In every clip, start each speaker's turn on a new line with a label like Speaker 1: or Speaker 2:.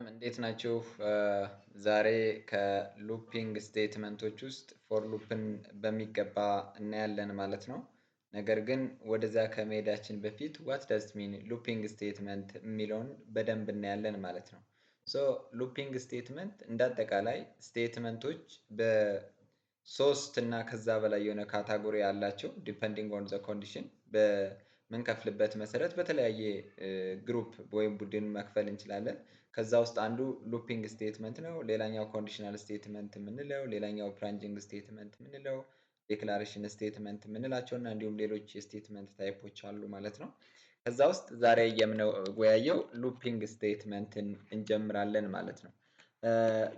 Speaker 1: እንዴት ናችሁ? ዛሬ ከሉፒንግ ስቴትመንቶች ውስጥ ፎር ሉፕን በሚገባ እናያለን ማለት ነው። ነገር ግን ወደዛ ከመሄዳችን በፊት ዋት ዳዝ ሚን ሉፒንግ ስቴትመንት የሚለውን በደንብ እናያለን ማለት ነው። ሶ ሉፒንግ ስቴትመንት እንደ አጠቃላይ ስቴትመንቶች በሶስት እና ከዛ በላይ የሆነ ካታጎሪ ያላቸው ዲፐንዲንግ ኦን ዘ ኮንዲሽን በምንከፍልበት መሰረት በተለያየ ግሩፕ ወይም ቡድን መክፈል እንችላለን። ከዛ ውስጥ አንዱ ሉፒንግ ስቴትመንት ነው። ሌላኛው ኮንዲሽናል ስቴትመንት የምንለው፣ ሌላኛው ብራንቺንግ ስቴትመንት የምንለው፣ ዴክላሬሽን ስቴትመንት የምንላቸው እና እንዲሁም ሌሎች የስቴትመንት ታይፖች አሉ ማለት ነው። ከዛ ውስጥ ዛሬ የምንወያየው ሉፒንግ ስቴትመንትን እንጀምራለን ማለት ነው።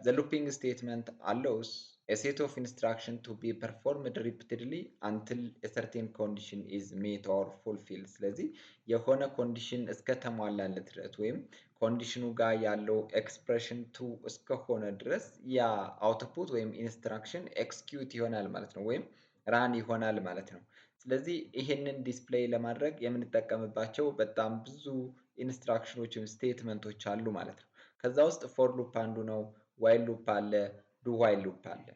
Speaker 1: ዘ ሉፒንግ ስቴትመንት allows a set of instruction to be performed repeatedly until a certain condition is met or fulfilled። ስለዚህ የሆነ ኮንዲሽን እስከተሟላለት ድረስ ወይም ኮንዲሽኑ ጋር ያለው ኤክስፕሬሽን ትሩ እስከሆነ ድረስ ያ አውትፑት ወይም ኢንስትራክሽን ኤክስኪዩት ይሆናል ማለት ነው፣ ወይም ራን ይሆናል ማለት ነው። ስለዚህ ይሄንን ዲስፕሌይ ለማድረግ የምንጠቀምባቸው በጣም ብዙ ኢንስትራክሽኖች ወይም ስቴትመንቶች አሉ ማለት ነው። ከዛ ውስጥ ፎር ሉፕ አንዱ ነው። ዋይል ሉፕ አለ፣ ዱ ዋይል ሉፕ አለ።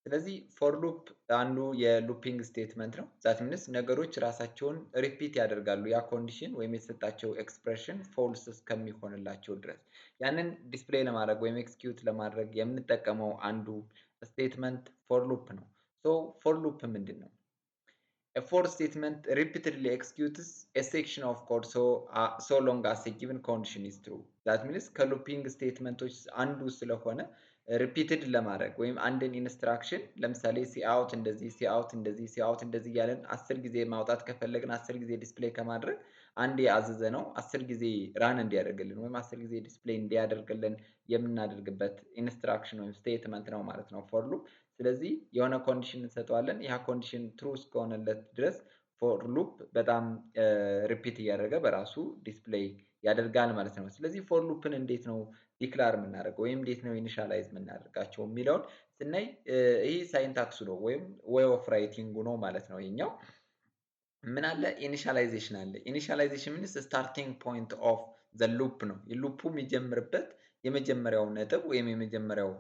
Speaker 1: ስለዚህ ፎር ሉፕ አንዱ የሉፒንግ ስቴትመንት ነው። ዛት ሚንስ ነገሮች ራሳቸውን ሪፒት ያደርጋሉ ያ ኮንዲሽን ወይም የተሰጣቸው ኤክስፕሬሽን ፎልስ እስከሚሆንላቸው ድረስ። ያንን ዲስፕሌይ ለማድረግ ወይም ኤክስኪዩት ለማድረግ የምንጠቀመው አንዱ ስቴትመንት ፎር ሉፕ ነው። ሶ ፎር ሉፕ ምንድን ነው? A for statement repeatedly executes a section of code so long as a given condition is true. That means ከሉፒንግ ስቴትመንቶች አንዱ ስለሆነ ሪፒትድ ለማድረግ ወይም አንድን ኢንስትራክሽን ለምሳሌ ሲአውት እንደዚህ ሲአውት እንደዚህ ሲአውት እንደዚህ እያለን 10 ጊዜ ማውጣት ከፈለግን 10 ጊዜ ዲስፕሌይ ከማድረግ አንዴ አዘዘ ነው 10 ጊዜ ራን እንዲያደርግልን ወይም 10 ጊዜ ዲስፕሌይ እንዲያደርግልን የምናደርግበት ኢንስትራክሽን ወይም ስቴትመንት ነው ማለት ነው ፎር ሉፕ። ስለዚህ የሆነ ኮንዲሽን እንሰጠዋለን። ያ ኮንዲሽን ትሩ እስከሆነለት ድረስ ፎር ሉፕ በጣም ሪፒት እያደረገ በራሱ ዲስፕሌይ ያደርጋል ማለት ነው። ስለዚህ ፎር ሉፕን እንዴት ነው ዲክላር የምናደርገው ወይም እንዴት ነው ኢኒሻላይዝ የምናደርጋቸው የሚለውን ስናይ ይህ ሳይንታክሱ ነው ወይም ዌይ ኦፍ ራይቲንጉ ነው ማለት ነው። ይሄኛው ምን አለ? ኢኒሻላይዜሽን አለ። ኢኒሻላይዜሽን ሚንስ ስታርቲንግ ፖይንት ኦፍ ዘ ሉፕ ነው። ሉፑ የሚጀምርበት የመጀመሪያው ነጥብ ወይም የመጀመሪያው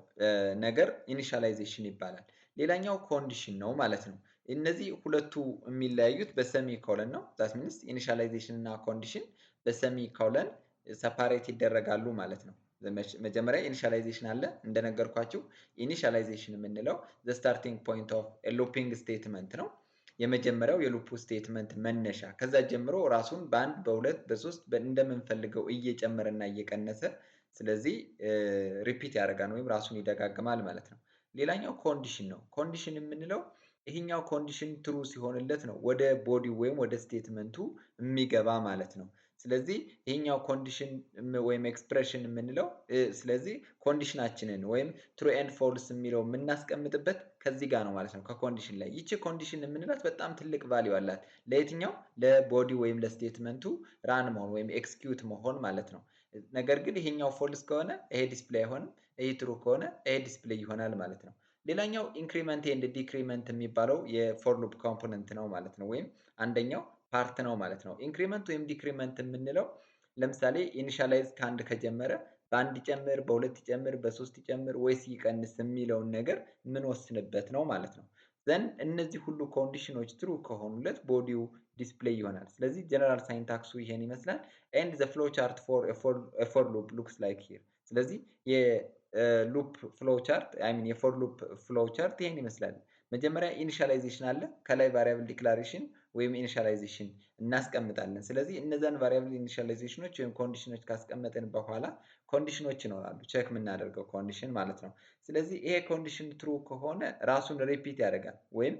Speaker 1: ነገር ኢኒሻላይዜሽን ይባላል። ሌላኛው ኮንዲሽን ነው ማለት ነው። እነዚህ ሁለቱ የሚለያዩት በሰሚ ኮለን ነው። ዛት ሚንስ ኢኒሻላይዜሽን እና ኮንዲሽን በሰሚ ኮለን ሰፓሬት ይደረጋሉ ማለት ነው። መጀመሪያ ኢኒሻላይዜሽን አለ እንደነገርኳችሁ። ኢኒሻላይዜሽን የምንለው ዘ ስታርቲንግ ፖይንት ኦፍ ሉፒንግ ስቴትመንት ነው። የመጀመሪያው የሉፑ ስቴትመንት መነሻ ከዛ ጀምሮ ራሱን በአንድ በሁለት በሶስት እንደምንፈልገው እየጨመረና እየቀነሰ ስለዚህ ሪፒት ያደርጋል ወይም ራሱን ይደጋግማል ማለት ነው። ሌላኛው ኮንዲሽን ነው። ኮንዲሽን የምንለው ይሄኛው ኮንዲሽን ትሩ ሲሆንለት ነው ወደ ቦዲ ወይም ወደ ስቴትመንቱ የሚገባ ማለት ነው። ስለዚህ ይሄኛው ኮንዲሽን ወይም ኤክስፕሬሽን የምንለው ስለዚህ ኮንዲሽናችንን ወይም ትሩ ኤንድ ፎልስ የሚለው የምናስቀምጥበት ከዚህ ጋር ነው ማለት ነው፣ ከኮንዲሽን ላይ። ይቺ ኮንዲሽን የምንላት በጣም ትልቅ ቫልዩ አላት። ለየትኛው? ለቦዲ ወይም ለስቴትመንቱ ራን መሆን ወይም ኤክስኪዩት መሆን ማለት ነው። ነገር ግን ይሄኛው ፎልስ ከሆነ ይሄ ዲስፕሌይ አይሆንም፣ ይሄ ትሩ ከሆነ ይሄ ዲስፕሌይ ይሆናል ማለት ነው። ሌላኛው ኢንክሪመንት ኤንድ ዲክሪመንት የሚባለው የፎር ሉፕ ኮምፖነንት ነው ማለት ነው፣ ወይም አንደኛው ፓርት ነው ማለት ነው። ኢንክሪመንት ወይም ዲክሪመንት የምንለው ለምሳሌ ኢኒሻላይዝ ከአንድ ከጀመረ በአንድ ይጨምር፣ በሁለት ይጨምር፣ በሶስት ይጨምር ወይስ ይቀንስ የሚለውን ነገር የምንወስንበት ነው ማለት ነው። ዘን እነዚህ ሁሉ ኮንዲሽኖች ትሩ ከሆኑለት ቦዲው ዲስፕሌይ ይሆናል። ስለዚህ ጀነራል ሳይንታክሱ ይሄን ይመስላል። ኤንድ ዘ ፍሎ ቻርት ፎር ሉፕ ሉክስ ላይክ ሂር። ስለዚህ የሉፕ ፍሎ ቻርት ሚን የፎር ሉፕ ፍሎ ቻርት ይሄን ይመስላል። መጀመሪያ ኢኒሻላይዜሽን አለ። ከላይ ቫሪያብል ዲክላሬሽን ወይም ኢኒሻላይዜሽን እናስቀምጣለን። ስለዚህ እነዛን ቫሪያብል ኢኒሻላይዜሽኖች ወይም ኮንዲሽኖች ካስቀመጥን በኋላ ኮንዲሽኖች ይኖራሉ፣ ቼክ የምናደርገው ኮንዲሽን ማለት ነው። ስለዚህ ይሄ ኮንዲሽን ትሩ ከሆነ ራሱን ሪፒት ያደርጋል ወይም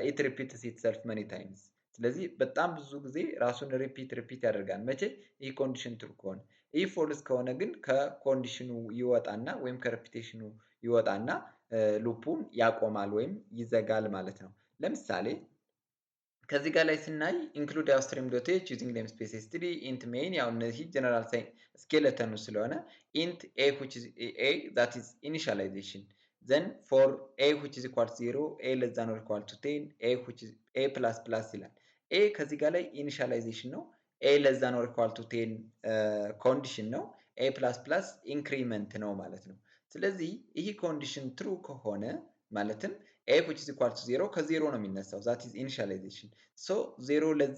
Speaker 1: ኢት ሪፒትስ ኢትሰልፍ መኒ ታይምስ። ስለዚህ በጣም ብዙ ጊዜ ራሱን ሪፒት ያደርጋል። መቼ? ይህ ኮንዲሽን ትሩ ከሆነ። ይህ ፎልስ ከሆነ ግን ከኮንዲሽኑ ይወጣና ወይም ከሪፒቴሽኑ ይወጣና ሉፑን ያቆማል ወይም ይዘጋል ማለት ነው። ለምሳሌ ከዚህ ጋር ላይ ስናይ ኢንክሉድ ስትሪም ዶት ኤች ዩዚንግ ኔም ስፔስ ኤስቲዲ ኢንት ሜይን፣ ያው እነዚህ ጀነራል ስኬለተኑ ስለሆነ ኢንት ኤ which is a that is initialization, then for a which is equal to 0 a less than or equal to 10 a which is a plus plus ይላል። ኤ ከዚህ ጋር ላይ ኢኒሻላይዜሽን ነው። ኤ less than or equal to 10 ኮንዲሽን ነው። ኤ ፕላስ ፕላስ ኢንክሪመንት ነው ማለት ነው። ስለዚህ ይህ ኮንዲሽን ትሩ ከሆነ ማለትም ኤ which is equal to 0 ከዜሮ ነው የሚነሳው that is initialization so 0 less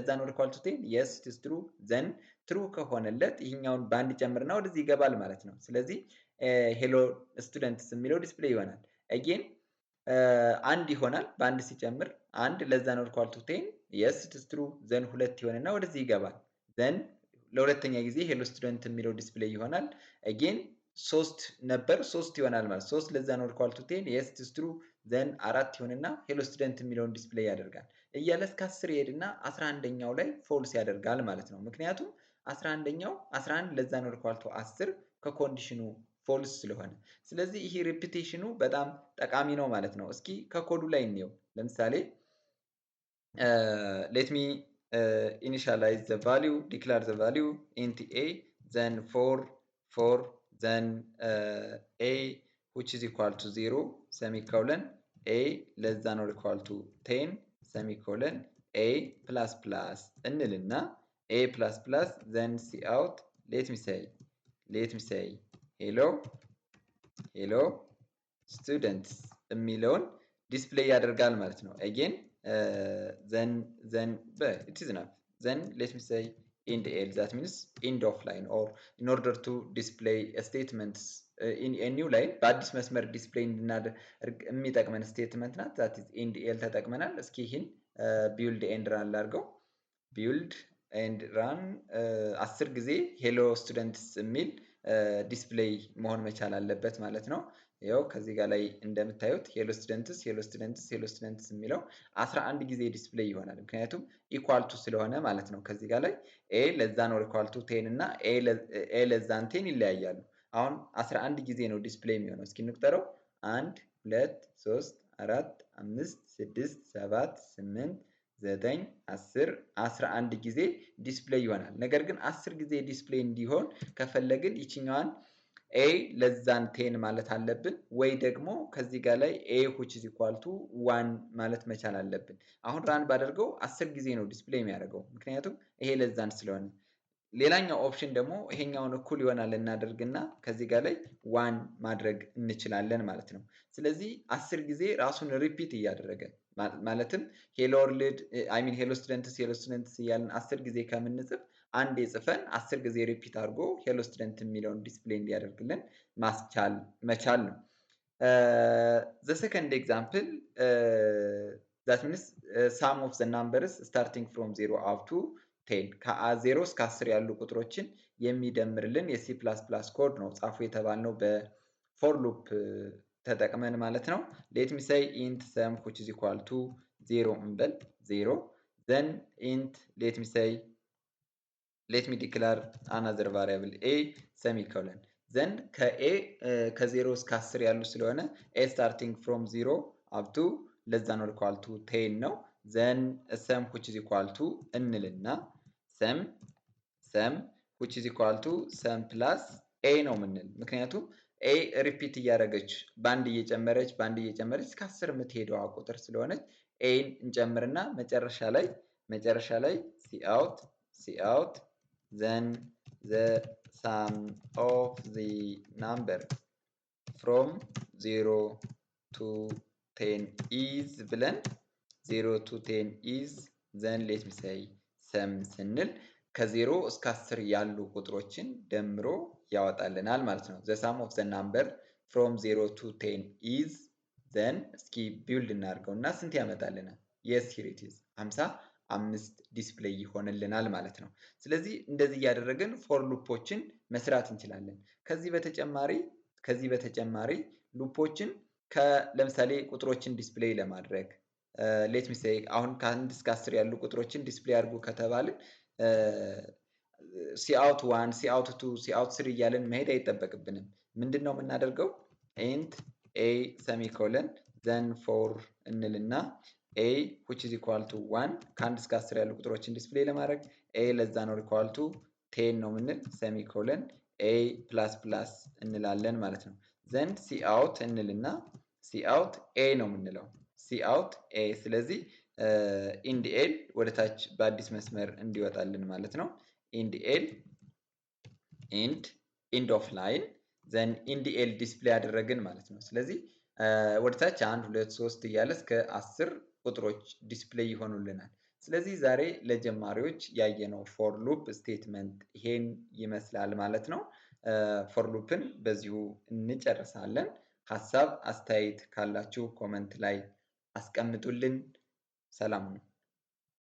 Speaker 1: than or equal to 10 yes it is true then ትሩ ከሆነለት ይህኛውን በአንድ ጨምርና ወደዚህ ይገባል ማለት ነው። ስለዚህ ሄሎ ስቱደንትስ የሚለው ዲስፕሌይ ይሆናል። አጌን አንድ ይሆናል በአንድ ሲጨምር አንድ less than or equal to 10 yes it is true then ሁለት ይሆንና ወደዚህ ይገባል then ለሁለተኛ ጊዜ ሄሎ ስቱደንት የሚለው ዲስፕሌይ ይሆናል። አጌን ሶስት ነበር ሶስት ይሆናል ማለት ሶስት less than or equal to 10 yes it is true then አራት ይሆንና ሄሎ ስቱደንት የሚለውን ዲስፕሌይ ያደርጋል እያለ እስከ 10 ይሄድና 11ኛው ላይ ፎልስ ያደርጋል ማለት ነው። ምክንያቱም 11ኛው 11 less than or equal to 10 ከኮንዲሽኑ ፎልስ ስለሆነ ስለዚህ ይሄ ሪፒቴሽኑ በጣም ጠቃሚ ነው ማለት ነው። እስኪ ከኮዱ ላይ እንየው። ለምሳሌ let me initialize the value declare the value int a then for then a which is equal to 0 semicolon a less than or equal to 10 semicolon a plus plus እንልና a plus plus then cout let me say hello students የሚለውን ዲስፕሌይ ያደርጋል ማለት ነው። again then it is enough then let me say end l that means end of line or in order to display statements in a new line በአዲስ መስመር ዲስፕሌይ እንድናደርግ የሚጠቅመን ስቴትመንት ናት that is end l ተጠቅመናል። እስኪ ይህን build and run ላድርገው build and run 10 ጊዜ ሄሎ ስቱደንትስ የሚል ዲስፕሌይ መሆን መቻል አለበት ማለት ነው። ያው ከዚህ ጋር ላይ እንደምታዩት ሄሎ ስቱደንትስ የሚለው 11 ጊዜ ዲስፕሌይ ይሆናል ምክንያቱም ኢኳል ቱ ስለሆነ ማለት ነው። ከዚህ ጋር ላይ ኤ less than or equal to 10 እና ኤ less than 10 ይለያያሉ። አሁን 11 ጊዜ ነው ዲስፕሌይ የሚሆነው። እስኪ እንቁጠረው 1 2 3 4 5 6 7 8 9 10 11 ጊዜ ዲስፕሌይ ይሆናል። ነገር ግን 10 ጊዜ ዲስፕሌይ እንዲሆን ከፈለግን ይችኛዋን ኤ less than 10 ማለት አለብን ወይ ደግሞ ከዚህ ጋር ላይ ኤ which is equal to 1 ማለት መቻል አለብን። አሁን ራን ባደርገው 10 ጊዜ ነው ዲስፕሌይ የሚያደርገው ምክንያቱም ይሄ less than ስለሆነ። ሌላኛው ኦፕሽን ደግሞ ይሄኛውን እኩል ይሆናል እናደርግና ከዚህ ጋር ላይ 1 ማድረግ እንችላለን ማለት ነው። ስለዚህ 10 ጊዜ ራሱን ሪፒት እያደረገ ማለትም ሄሎ ወርልድ ሄሎ ስቱደንትስ እያልን 10 ጊዜ ከምንጽፍ አንድ ጽፈን 10 ጊዜ ሪፒት አድርጎ ሄሎ ስቱደንት የሚለውን ዲስፕሌይ እንዲያደርግልን መቻል ነው። the second example that means sum of the numbers starting from 0 up to 10 ከ0 እስከ 10 ያሉ ቁጥሮችን የሚደምርልን የሲ ፕላስ ፕላስ ኮድ ነው ጻፉ የተባልነው በፎር ሉፕ ተጠቅመን ማለት ነው። let me say int sum which is equal to 0 እንበል 0 then int let me declare another variable a semicolon then ከ0 እስከ 10 ያሉ ስለሆነ a starting from 0 up to less than or equal to 10 ነው። then sum which is equal to እንልና sum which is equal to sum plus a ነው ምንል ምክንያቱም ኤ ሪፒት እያደረገች በአንድ እየጨመረች እስከ 10 የምትሄደዋ ቁጥር ስለሆነች ኤን እንጨምርና መጨረሻ ላይ cout then the sum of the number from 0 to 10 is ብለን 0 to 10 is then let me say sum ስንል ከ0 እስከ 10 ያሉ ቁጥሮችን ደምሮ ያወጣልናል ማለት ነው። the sum of the number from 0 to 10 is then እስኪ ቢውልድ እናድርገውና ስንት ያመጣልናል? yes here it is 55 ዲስፕሌይ ይሆንልናል ማለት ነው። ስለዚህ እንደዚህ እያደረግን ፎር ሉፖችን መስራት እንችላለን። ከዚህ በተጨማሪ ሉፖችን ለምሳሌ ቁጥሮችን ዲስፕሌይ ለማድረግ let me say አሁን ከ1 እስከ 10 ያሉ ቁጥሮችን ዲስፕሌይ አድርጉ ከተባልን cout 1 cout 2 cout 3 እያለን መሄድ አይጠበቅብንም። ምንድነው የምናደርገው? int a semicolon then for እንልና a which is equal to 1 ከ1 እስከ 10 ያሉ ቁጥሮችን ዲስፕሌይ ለማድረግ a less than or equal to 10 ነው ምንል semicolon a plus plus እንላለን ማለት ነው። then cout እንልና cout a ነው የምንለው cout a ስለዚህ end l ወደ ታች በአዲስ መስመር እንዲወጣልን ማለት ነው። end l ኢንድ ኢንድ ኦፍ ላይን ዘን ኢንድ ኤል ዲስፕሌይ ያደረግን ማለት ነው። ስለዚህ ወደታች 1 2 3 እያለ እስከ 10 ቁጥሮች ዲስፕሌይ ይሆኑልናል። ስለዚህ ዛሬ ለጀማሪዎች ያየነው ፎር ሉፕ ስቴትመንት ይሄን ይመስላል ማለት ነው። ፎር ሉፕን በዚሁ እንጨርሳለን። ሀሳብ አስተያየት ካላችሁ ኮመንት ላይ አስቀምጡልን። ሰላም ነው።